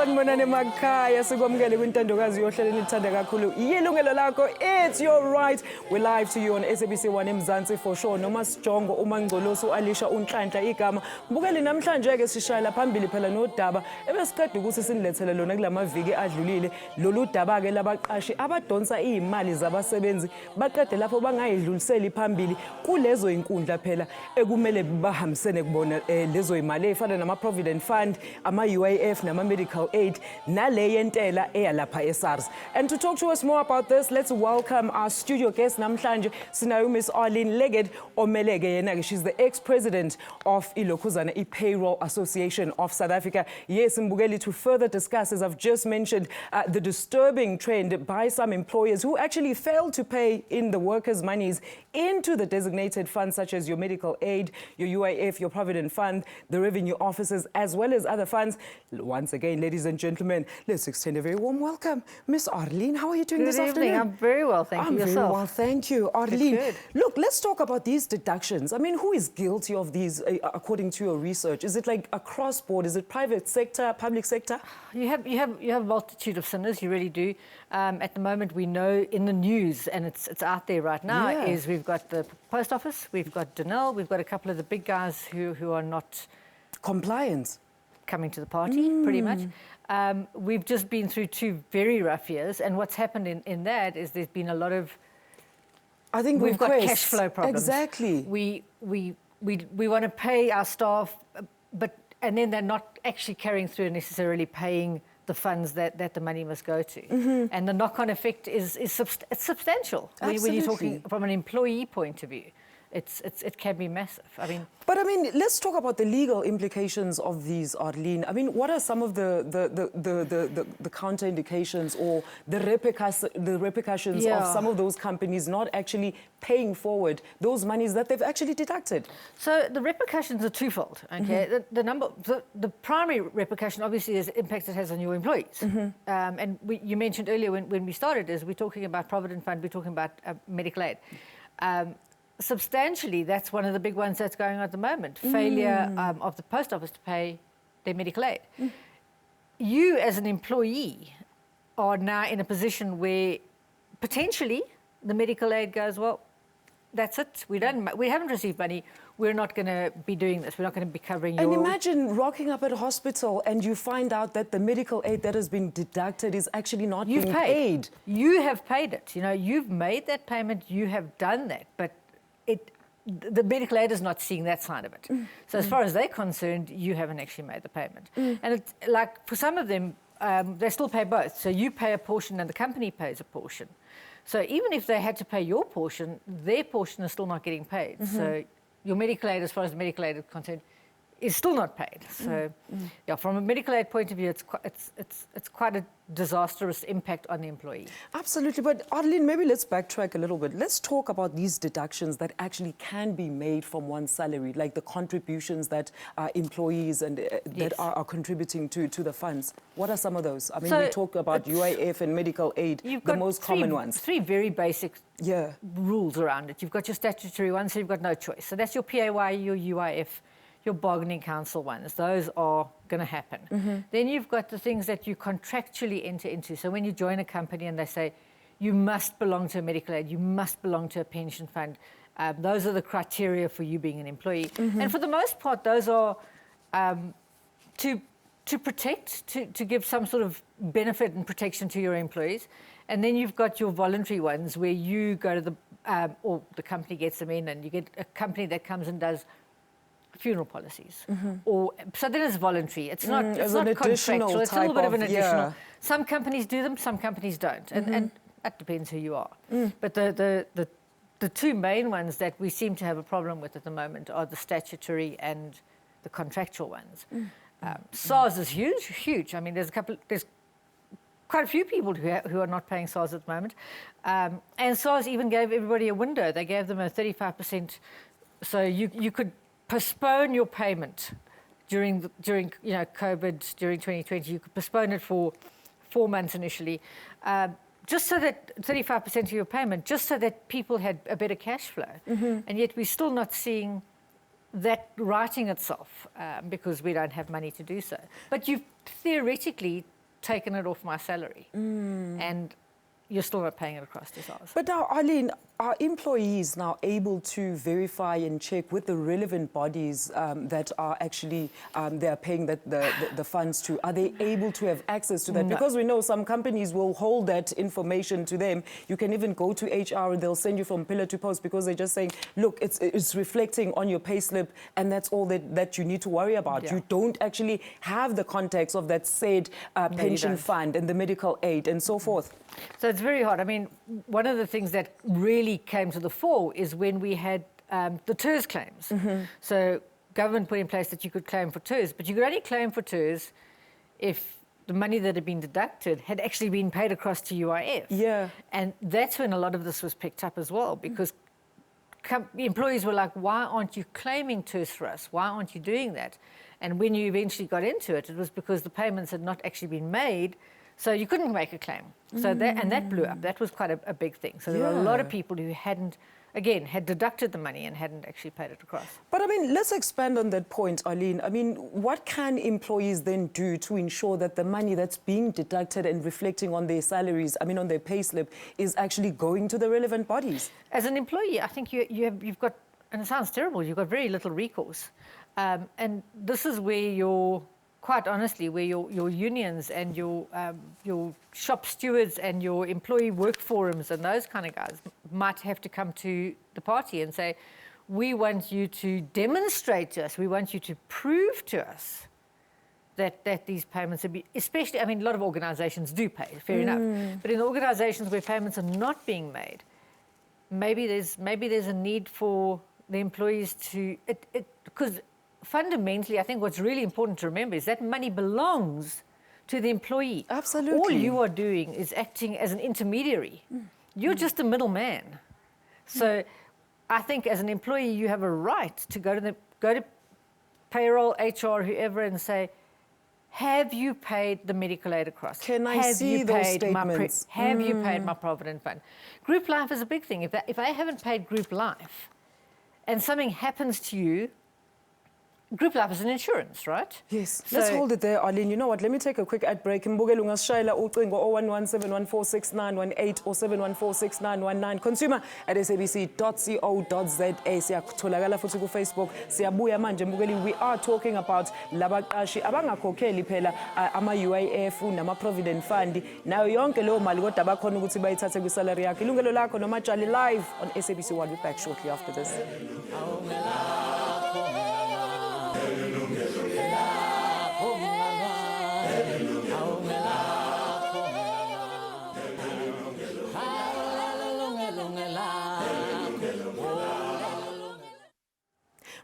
sanibonani emakhaya sikwamukele kwintandokazi yohlelo elithanda kakhulu Yilungelo Lakho. It's your right. We're live to you on SABC 1 eMzansi for sure. Noma sijongo uMangcolosi Alisha Unhlanhla igama. Mbukeli namhlanje ke sishayela phambili phela nodaba ebesiqeda ukuthi sinilethele lona kulamaviki adlulile. Lolu daba ke labaqashi abadonsa izimali zabasebenzi baqede lapho bangayidluliseli phambili kulezo inkundla phela ekumele bahambisene kubona lezo imali efana nama provident fund, ama UIF nama medical aid nale yentela eyalapha eSARS. And to talk to us more about this, let's welcome our studio guest namhlanje sinayo Miss Arlene Leggett omeleke yena ke. She's the ex-president of Ilokhuzana Payroll Association of South Africa. Yes, Mbukeli, to further discuss, as I've just mentioned, the disturbing trend by some employers who actually fail to pay in the workers' monies into the designated funds such as your medical aid, your UIF, your provident fund, the revenue offices, as well as other funds. Once again, ladies and gentlemen, let's extend a very warm welcome. Miss Arlene, how are you doing this afternoon? I'm very well, thank you. I'm very well, thank you. Arlene, good. Look, let's talk about these deductions. I mean, who is guilty of these according to your research? Is it like across board? Is it private sector, public sector? You have a multitude of sinners, you really do. At the moment, we know in the news, and it's out there right now, is we've got the post office, we've got Denel, we've got a couple of the big guys who are not compliant, coming to the party, pretty much. We've just been through 2 very rough years, and what's happened in that is there's been a lot of, I think we've got cash flow problems. Exactly. We want to pay our staff, and then they're not actually carrying through and necessarily paying the funds that the money must go to. And the knock-on effect is substantial. When you're talking from an employee point of view. It can be massive. But I mean, let's talk about the legal implications of these, Arlene. I mean, what are some of the counterindications or the repercussions of some of those companies not actually paying forward those monies that they've actually deducted? So the repercussions are twofold. Okay, the primary repercussion obviously is the impact it has on your employees. And you mentioned earlier when we started is we're talking about provident fund, we're talking about medical aid. Substantially, that's one of the big ones that's going on at the moment. Failure of the post office to pay their medical aid. You as an employee are now in a position where potentially the medical aid goes, well, that's it. We haven't received money. We're not going to be doing this. We're not going to be covering your... And imagine rocking up at a hospital and you find out that the medical aid that has been deducted is actually not being paid. You have paid it. You know, you've made that payment. You have done that. But the medical aid is not seeing that side of it. So as far as they're concerned, you haven't actually made the payment. And it's like for some of them, they still pay both. So you pay a portion and the company pays a portion. So even if they had to pay your portion, their portion is still not getting paid. So your medical aid, as far as the medical aid is concerned, is still not paid. So, yeah, from a medical aid point of view, it's quite a disastrous impact on the employee. Absolutely, but Arlene, maybe let's backtrack a little bit. Let's talk about these deductions that actually can be made from one's salary, like the contributions that employees and that are contributing to the funds. What are some of those? I mean, we talk about UIF and medical aid, the most common ones. 3 very basic rules around it. You've got your statutory ones, so you've got no choice. So that's your PAYE, your UIF, your bargaining council ones. Those are going to happen. Then you've got the things that you contractually enter into. So when you join a company and they say, you must belong to a medical aid, you must belong to a pension fund, those are the criteria for you being an employee. And for the most part, those are to protect, to give some sort of benefit and protection to your employees. And then you've got your voluntary ones where you go to or the company gets them in and you get a company that comes and does funeral policies, so then it's voluntary. It's not contractual. It's a little bit of an additional. Some companies do them, some companies don't, and that depends who you are. But the 2 main ones that we seem to have a problem with at the moment are the statutory and the contractual ones. SARS is huge. I mean, there's quite a few people who are not paying SARS at the moment, and SARS even gave everybody a window. They gave them a 35%, so you could postpone your payment during COVID, during 2020. You could postpone it for 4 months initially, just so that 35% of your payment, just so that people had a better cash flow. And yet we're still not seeing that writing itself, because we don't have money to do so. But you've theoretically taken it off my salary, and you're still not paying it across to SARS. But now, Arlene, are employees now able to verify and check with the relevant bodies that are actually, they are paying the funds to? Are they able to have access to that? No. Because we know some companies will hold that information to them. You can even go to HR and they'll send you from pillar to post because they're just saying, look, it's reflecting on your payslip and that's all that you need to worry about. Yeah. You don't actually have the context of that said pension fund and the medical aid and so forth. So it's very hard. I mean, one of the things that really came to the fore is when we had the TERS claims. So government put in place that you could claim for TERS, but you could only claim for TERS if the money that had been deducted had actually been paid across to UIF. Yeah. And that's when a lot of this was picked up as well, because employees were like, why aren't you claiming TERS for us? Why aren't you doing that? And when you eventually got into it, it was because the payments had not actually been made, so you couldn't make a claim. So that blew up. That was quite a big thing. So there were a lot of people who hadn't, again, had deducted the money and hadn't actually paid it across. But I mean, let's expand on that point, Arlene. I mean, what can employees then do to ensure that the money that's being deducted and reflecting on their salaries, I mean, on their payslip, is actually going to the relevant bodies? As an employee, I think you've got, and it sounds terrible, you've got very little recourse. And this is where quite honestly, where your unions and your shop stewards and your employee work forums and those kind of guys might have to come to the party and say, we want you to demonstrate to us, we want you to prove to us that these payments are especially, I mean, a lot of organisations do pay, fair enough, but in organisations where payments are not being made, maybe there's a need for the employees to, because fundamentally, I think what's really important to remember is that money belongs to the employee. Absolutely. All you are doing is acting as an intermediary. You're just a middleman. So I think as an employee, you have a right to go to payroll, HR, whoever, and say, have you paid the medical aid across? Can I see those statements? Have you paid my provident fund? Group life is a big thing. If I haven't paid group life and something happens to you, group life is an insurance, right? Yes. Let's hold it there, Arlene. You know what? Let me take a quick ad break. Mbukeli ungasishayela ucingo 011-714-6918 or 714-6919. consumer@sabc.co.za. Siyatholakala futhi ku Facebook. Siyabuya manje Mbukeli. We are talking about labaqashi abangakhokheli phela ama UIF nama provident fund. Nayo yonke leyo mali kodwa abakhona ukuthi bayithathe ku salary yakhe. Ilungelo lakho noMatshali live on SABC 1. We'll be back shortly after this.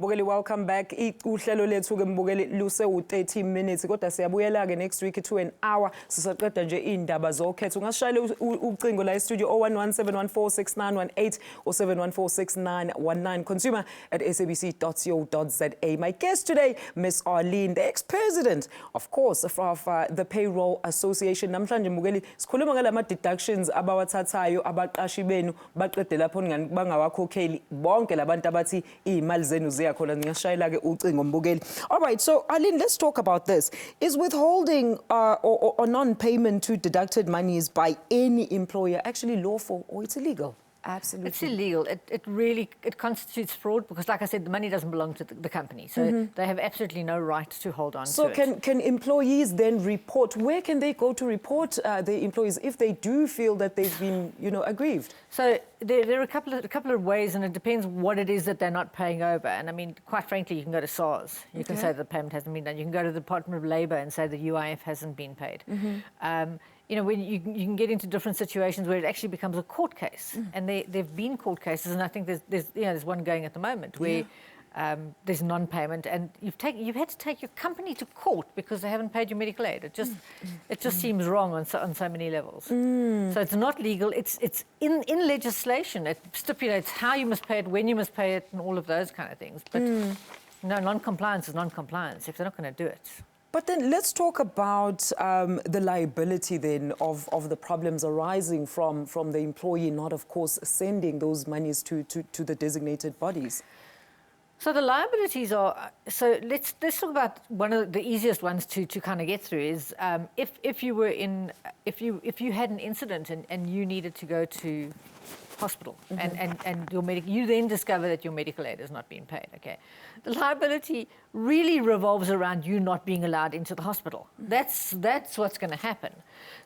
Mbukeli, welcome back. Uhlelo lethu ke Mbukeli luse u-30 minutes kodwa siyabuyela ke next week to an hour. Sisaqeda nje indaba zokhetho. Ungasishayela ucingo la e-studio 011-714-6918 or 714-6919. consumer@sabc.co.za. My guest today, Miss Arlene, the ex-president, of course, of the Payroll Association. Namhlanje Mbukeli sikhuluma ngalama deductions abawathathayo abaqashi benu baqede lapho bangawakhokheli bonke labantu abathi imali zenu ziya. All right, so Arlene, let's talk about this. Is withholding or non-payment to deducted monies by any employer actually lawful or it's illegal? Absolutely. It's illegal. It really constitutes fraud because, like I said, the money doesn't belong to the company. So they have absolutely no right to hold on to it. So can employees then report? Where can they go to report their employees if they do feel that they've been, aggrieved? So there are a couple of ways, and it depends what it is that they're not paying over. And I mean, quite frankly, you can go to SARS. You can say that the payment hasn't been done. You can go to the Department of Labour and say the UIF hasn't been paid. When you can get into different situations where it actually becomes a court case, and there've been court cases, and I think there's one going at the moment where there's non-payment, and you've had to take your company to court because they haven't paid your medical aid. It just seems wrong on so many levels. So it's not legal. It's in legislation. It stipulates how you must pay it, when you must pay it, and all of those kind of things. But no, non-compliance is non-compliance if they're not going to do it. But then let's talk about the liability then of the problems arising from the employee not, of course, sending those monies to the designated bodies. So the liabilities are, so let's talk about one of the easiest ones to kind of get through is if you were in, if you had an incident and you needed to go to hospital and your you then discover that your medical aid has not been paid, okay? The liability really revolves around you not being allowed into the hospital. That's what's going to happen.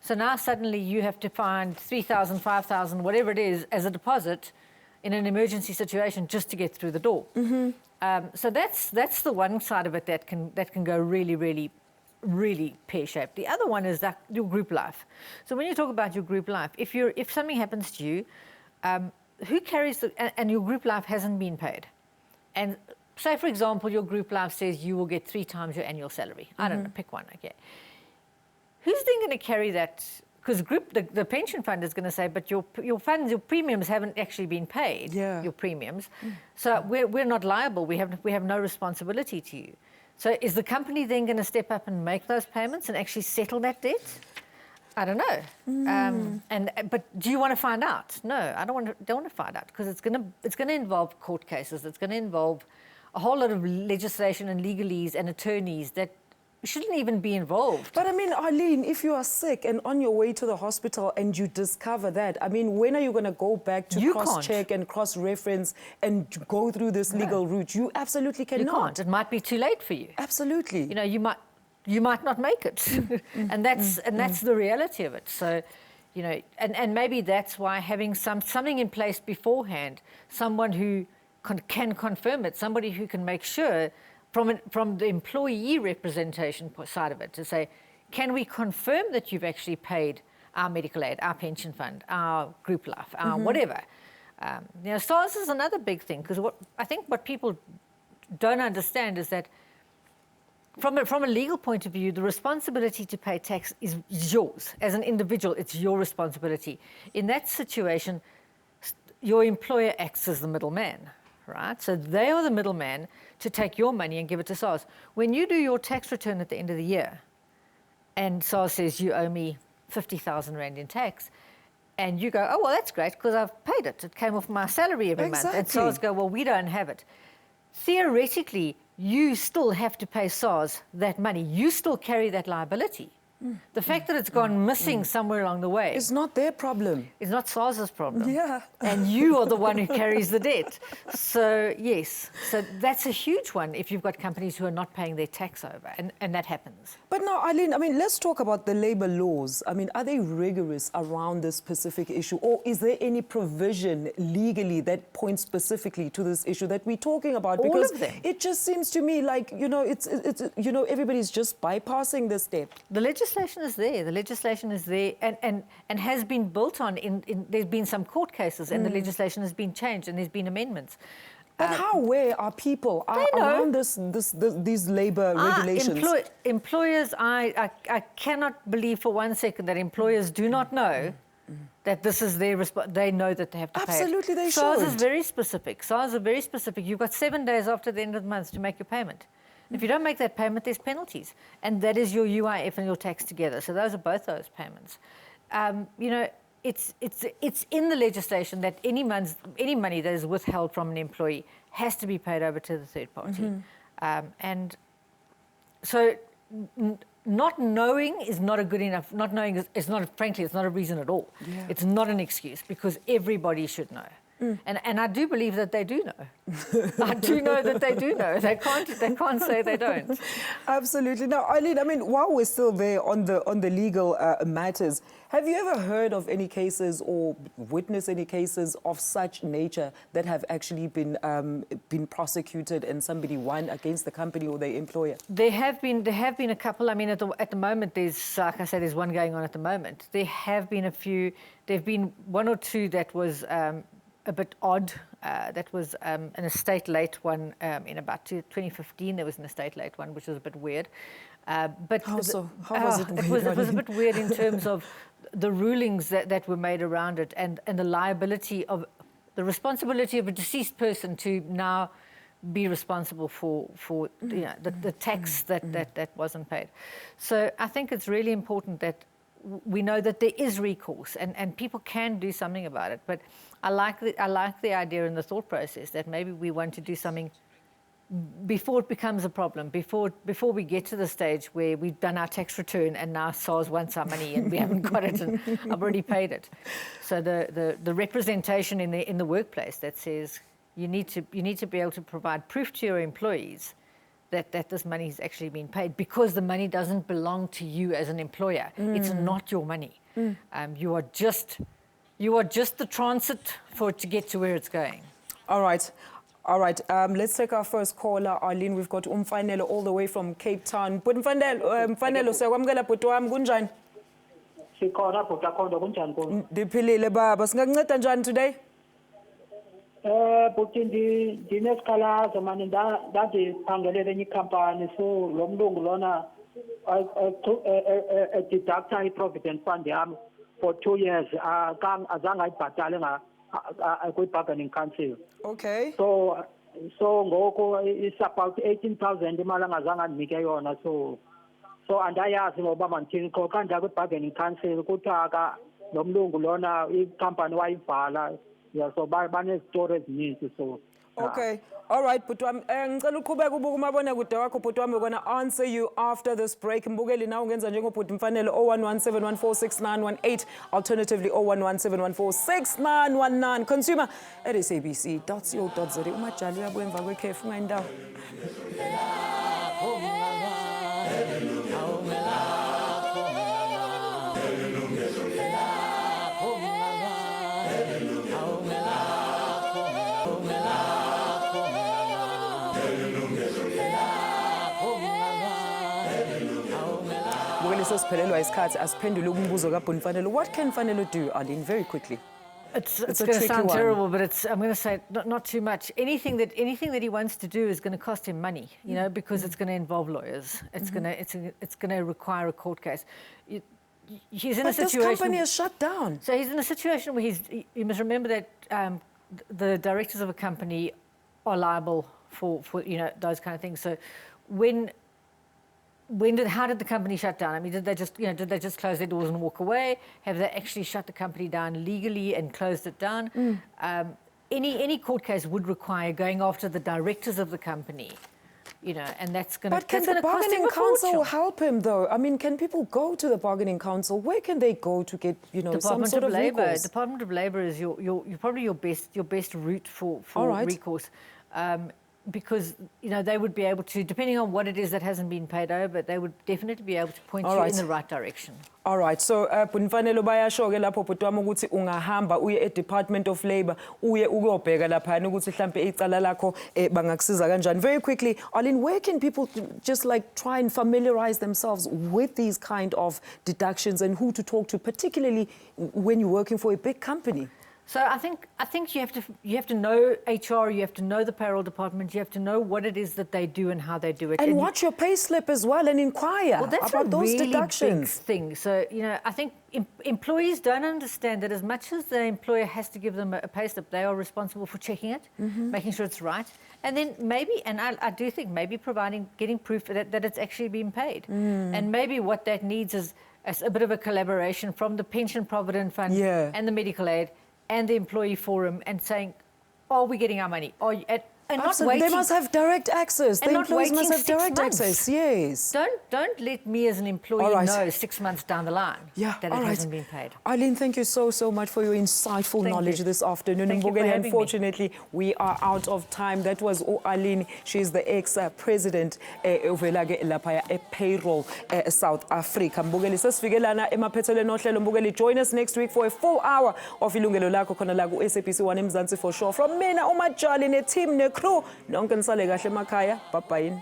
So now suddenly you have to find 3,000, 5,000, whatever it is, as a deposit in an emergency situation just to get through the door. So that's the one side of it that can go really pear-shaped. The other one is that your group life. So when you talk about your group life, if something happens to you, who carries and your group life hasn't been paid, and say for example your group life says you will get 3 times your annual salary. I don't know, pick one. Okay, who's then going to carry that? Because the pension fund is going to say, but your funds, your premiums haven't actually been paid. Yeah. Your premiums, so we're not liable. We have no responsibility to you. So is the company then going to step up and make those payments and actually settle that debt? I don't know. But do you want to find out? No, I don't want to find out, because it's going to involve court cases. It's going to involve a whole lot of legislation and legalese and attorneys that shouldn't even be involved. But I mean, Arlene, if you are sick and on your way to the hospital and you discover that, I mean, when are you going to go back to cross-check and cross-reference and go through this legal route? You absolutely cannot. You can't. It might be too late for you. Absolutely. You know, you might not make it, and that's the reality of it. So, you know, and maybe that's why having something in place beforehand, someone who can confirm it, somebody who can make sure from the employee representation side of it, to say, can we confirm that you've actually paid our medical aid, our pension fund, our group life, our whatever. You know, SARS is another big thing, because I think what people don't understand is that from a legal point of view, the responsibility to pay tax is yours. As an individual, it's your responsibility. In that situation, your employer acts as the middleman, right? So they are the middleman to take your money and give it to SARS. When you do your tax return at the end of the year, and SARS says you owe me 50,000 Rand in tax, and you go, oh, well, that's great, because I've paid it. It came off my salary every month. And SARS go, well, we don't have it. Theoretically, you still have to pay SARS that money. You still carry that liability. The fact that it's gone missing somewhere along the way... It's not their problem. It's not SARS's problem. Yeah. And you are the one who carries the debt. So, yes. So that's a huge one if you've got companies who are not paying their tax over, and that happens. But now, Arlene, I mean, let's talk about the labour laws. I mean, are they rigorous around this specific issue? Or is there any provision legally that points specifically to this issue that we're talking about? Because all of them. It just seems to me like, you know, it's you know, everybody's just bypassing this step. The legislation is there. The legislation is there and has been built on. There's been some court cases and the legislation has been changed and there's been amendments. But how aware are people around these labour regulations? Employers, I cannot believe for one second that employers do not know that this is their they know that they have to pay it. Absolutely, they SARS should. is very specific. SARS is very specific. You've got 7 days after the end of the month to make your payment. If you don't make that payment, there's penalties. And that is your UIF and your tax together. So those are both those payments. You know, it's in the legislation that any money that is withheld from an employee has to be paid over to the third party. And so not knowing is not a good enough, not knowing is not, frankly, it's not a reason at all. Yeah. It's not an excuse, because everybody should know. And I do believe that they do know. I do know that they do know. They can't say they don't. Absolutely. Now, Arlene, I mean, while we're still there on the legal matters, have you ever heard of any cases or witnessed any cases of such nature that have actually been prosecuted and somebody won against the company or their employer? There have been a couple. I mean, at the moment, there's, like I said, there's one going on at the moment. There have been a few. There've been one or two that was a bit odd. That was an estate late one in about 2015. There was an estate late one, which was a bit weird. But how so? How was it weird? It was a bit weird in terms of the rulings that were made around it, and the liability of the responsibility of a deceased person to now be responsible for you know, the tax that wasn't paid. So I think it's really important that we know that there is recourse and people can do something about it. But I like the idea and the thought process that maybe we want to do something before it becomes a problem, before we get to the stage where we've done our tax return and now SARS wants our money and we haven't got it and I've already paid it. So the representation in the workplace that says you need to be able to provide proof to your employees that this money has actually been paid, because the money doesn't belong to you as an employer. It's not your money. You are just the transit for it to get to where it's going. All right. All right, let's take our first caller, Arlene. We've got Umfanelo all the way from Cape Town. But Mfanelo, sekwamukela bhuti wami, kunjani? Sikhona bhuti akhona kunjani kuwe? Ndiphilile baba. Singakunceda njani today? Bhuti ndinesikhalazo manje ndandiphangele enye ikhampani, so lo mlungu lona deducta i-provident fund yami for 2 years azange ayibhatale kwi-bargaining council. Okay. So ngoko it's about 18,000 imali angazange andinike yona, so andayazi ngoba mandithini qho xa ndiya kwi-bargaining council kuthiwa lo mlungu lona ikhampani wayivala. Yeah, so banezitori ezininzi, so okay. All right, bhuti wami, ngicela uqhubeke ubuka umabonakude wakho bhuti wami. We're going to answer you after this break. Mbukeli nawe ungenza njengobhuti Mfanelo, 0117146918, alternatively 0117146919. Consumer at SABC.co.za. Umajali uyabo emva kwekhefu ungayindawo. Sesiphelelwa isikhathi asiphendule umbuzo kaBhuni Mfanelo. What can Mfanelo do, Arlene, very quickly? It's going to sound terrible, but I'm going to say not too much. Anything that he wants to do is going to cost him money, you know, because it's going to involve lawyers. It's going to require a court case. He's in a situation. This company is shut down. So he's in a situation where you must remember that the directors of a company are liable for you know, those kind of things. So how did the company shut down? I mean, did they just close their doors and walk away? Have they actually shut the company down legally and closed it down? Any court case would require going after the directors of the company, you know, and that's going to cost him a fortune. But can the bargaining council help him, though? I mean, can people go to the bargaining council? Where can they go to get, you know, some sort of recourse? Department of Labour is probably your best route for recourse. Because, you know, they would be able to, depending on what it is that hasn't been paid over, they would definitely be able to point you in the right direction. All right, so Mfanelo bayasho-ke lapho bhuti wami ukuthi ungahamba uye e-Department of Labour uye ukuyobheka laphana ukuthi mhlampe icala lakho bangakusiza kanjani. Very quickly, Arlene, where can people just like try and familiarize themselves with these kind of deductions and who to talk to, particularly when you're working for a big company? So I think you have to know HR, you have to know the payroll department, you have to know what it is that they do and how they do it. And watch your pay slip as well and inquire about those deductions. Big thing. So, you know, I think employees don't understand that as much as the employer has to give them a pay slip, they are responsible for checking it, making sure it's right. And then maybe, and I do think maybe getting proof that it's actually been paid. And maybe what that needs is a bit of a collaboration from the Pension Provident Fund and the medical aid and the employee forum, and saying, are we getting our money? And not waiting. They must have direct access. The employees must have direct access, yes. Don't let me as an employee know 6 months down the line that it hasn't been paid. Arlene, thank you so much for your insightful knowledge this afternoon. Unfortunately, we are out of time. That was Arlene. She's the ex-president of payroll South Africa. Mbugeli sesifikelana emaphethelweni ohlelo. Mbugeli, join us next week for a full hour of Yilungelo Lakho khona la ku SABC 1 eMzansi for sure. From mina uMajali ne team crew nonke nisale kahle emakhaya. Bye bye.